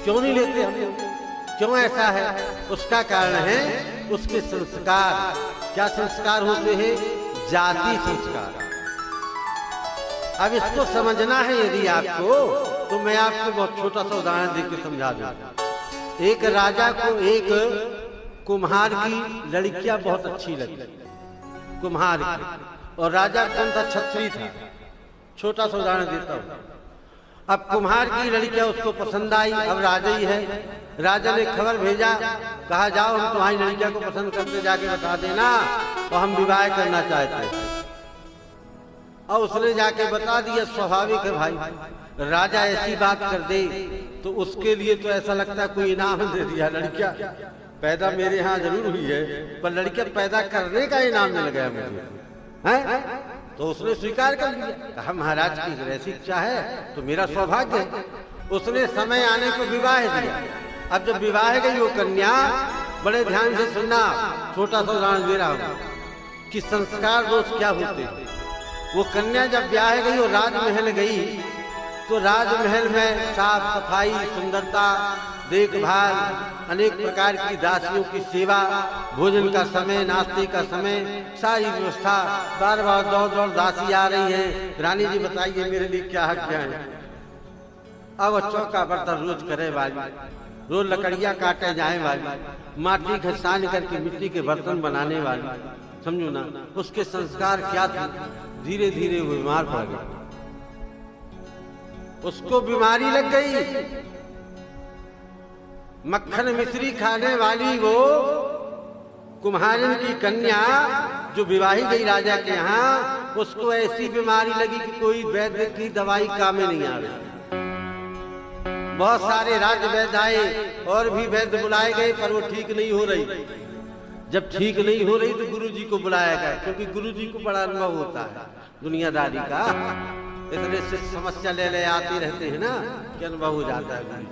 क्यों नहीं लेते हम? क्यों ऐसा है? उसका कारण है उसके संस्कार। क्या संस्कार होते हैं? जाति संस्कार। अब इसको समझना है यदि आपको, तो मैं आपको बहुत छोटा सा उदाहरण देकर समझा दूं। एक राजा को एक कुम्हार की लड़कियां बहुत अच्छी लगी, कुम्हार की, और राजा कौन था? छत्री था। छोटा सा उदाहरण देता हूं। अब कुम्हार की लड़कियां उसको पसंद आई। अब राजा ही है, राजा ने खबर भेजा, कहा जाओ हम तुम्हारी लड़कियां को पसंद करते, जाके बता देना और हम विवाह करना चाहते हैं। और उसने जाके बता दिया। स्वाभाविक है भाई, राजा ऐसी बात कर दे तो उसके लिए तो ऐसा लगता है कोई इनाम दे दिया। लड़कियां पैदा मेरे यहाँ जरूर हुई है, पर लड़कियां पैदा करने का इनाम मिल गया मुझे, हैं? तो उसने स्वीकार कर लिया, कहा महाराज की ऐसी इच्छा है तो मेरा सौभाग्य है। उसने समय आने को विवाह दिया। अब जब विवाह गई वो कन्या, बड़े ध्यान से सुनना, छोटा सा उदाहरण दे रहा हूं कि संस्कार दोष क्या होते हैं। वो कन्या जब ब्याह गई और राजमहल गई, तो राजमहल में साफ सफाई, सुंदरता, देखभाल, अनेक प्रकार की दासियों की सेवा, भोजन का समय, नाश्ते का समय, सारी व्यवस्था, बार बार दौड़ दौड़ दासी आ रही है, रानी जी बताइए मेरे लिए क्या हक है। अब चौका बर्तन रोज करे वाली, रोज लकड़ियां काटे जाए वाली, माटी घसान करके मिट्टी के बर्तन बनाने वाली, समझो ना उसके संस्कार क्या थे। धीरे धीरे वो बीमार पड़ गया, उसको बीमारी लग गई। मक्खन मिश्री खाने वाली वो कुम्हारिन की कन्या जो विवाही गई राजा के यहाँ, उसको ऐसी बीमारी लगी कि कोई वैद्य की दवाई काम में नहीं आ रही। बहुत सारे राज वैद्य आए और भी वैद्य बुलाए गए, पर वो ठीक नहीं हो रही। जब ठीक नहीं हो रही तो गुरुजी को बुलाया गया, क्योंकि गुरुजी को बड़ा अनुभव होता है दुनियादारी का। इतने से समस्या ले ले आते रहते हैं ना कि अनुभव हो जाता है।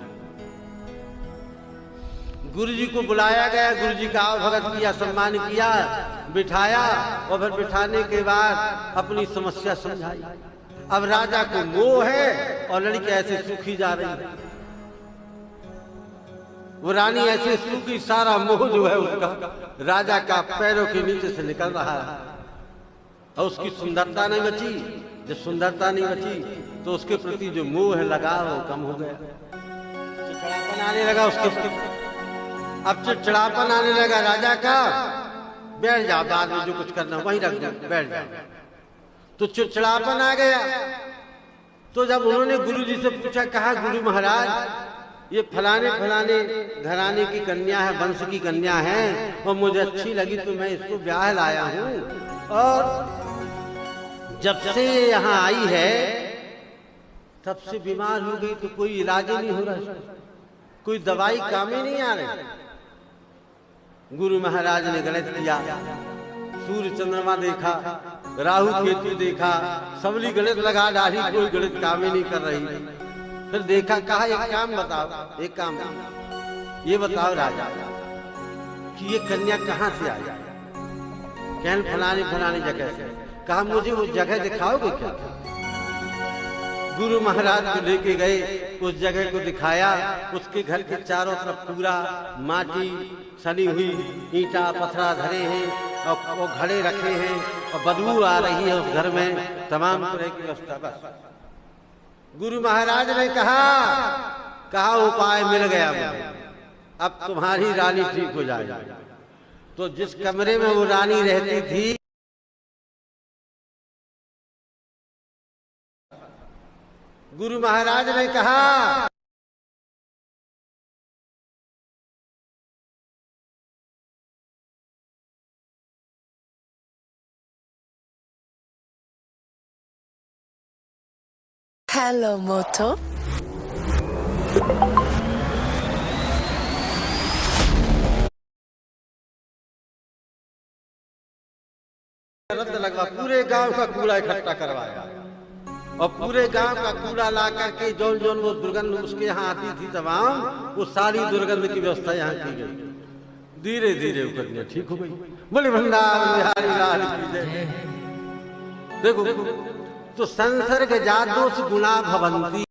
गुरुजी को बुलाया गया, गुरुजी का आवभगत किया, सम्मान किया, बिठाया, और फिर बिठाने के बाद अपनी समस्या समझाई। अब राजा को मोह है और लड़की ऐसे सूखी जा रही है। वो रानी ऐसे सूखी, सारा मोह जो है उसका राजा का पैरों के नीचे से निकल रहा है, और उसकी सुंदरता नहीं बची। जब सुंदरता नहीं बची तो उसके प्रति जो मोह है, लगाव वो कम हो गया, चिड़चिड़ापन आने लगा उसके। अब चिड़चिड़ापन आने लगा राजा का, बैठ जा, बाद में जो कुछ करना वहीं रख दो, बैठ जा। तो चिड़चिड़ापन आ गया। तो जब उन्होंने गुरुजी से पूछा, कहा गुरु महाराज ये फलाने फलाने घराने की कन्या है, वंश की कन्या है, और मुझे अच्छी लगी तो मैं इसको ब्याह लाया हूँ, और जब से यहाँ आई है तब से बीमार हो गई, तो कोई इलाज ही नहीं हो रहा, कोई दवाई काम ही नहीं आ रही। गुरु महाराज ने गणित किया, सूर्य चंद्रमा देखा, राहु केतु देखा, सबली गणित लगा डाली, कोई गणित काम ही नहीं कर रही। फिर देखा, कहा एक काम बताओ, एक काम ये बताओ राजा कि ये कन्या कहाँ से आई? कहन फलाने फलाने जगह से। कहा मुझे वो जगह दिखाओगे क्या? गुरु महाराज को लेके गए, उस जगह को दिखाया। उसके घर के चारों तरफ पूरा माटी सनी हुई, ईंटा पत्थरा धरे हैं, और वो घड़े रखे हैं, और बदबू आ रही है उस घर में, तमाम तरह की व्यवस्था। बस गुरु महाराज ने कहा उपाय मिल गया मुझे, अब तुम्हारी रानी ठीक हो जाएगी। तो जिस कमरे में वो रानी रहती थी, गुरु महाराज ने कहा हेलो मोटो। रद्द लगवा, पूरे गांव का कूड़ा इकट्ठा करवाया, और पूरे गांव का कूड़ा ला करके जौन जौन वो दुर्गंध उसके यहाँ आती थी तमाम, वो सारी दुर्गंध की व्यवस्था यहाँ की गई। धीरे धीरे वो कन्या ठीक हो गई। बोले भंडार बिहारी लाल की जय। देखो तो संसर्ग जात दोष गुणा भवंती।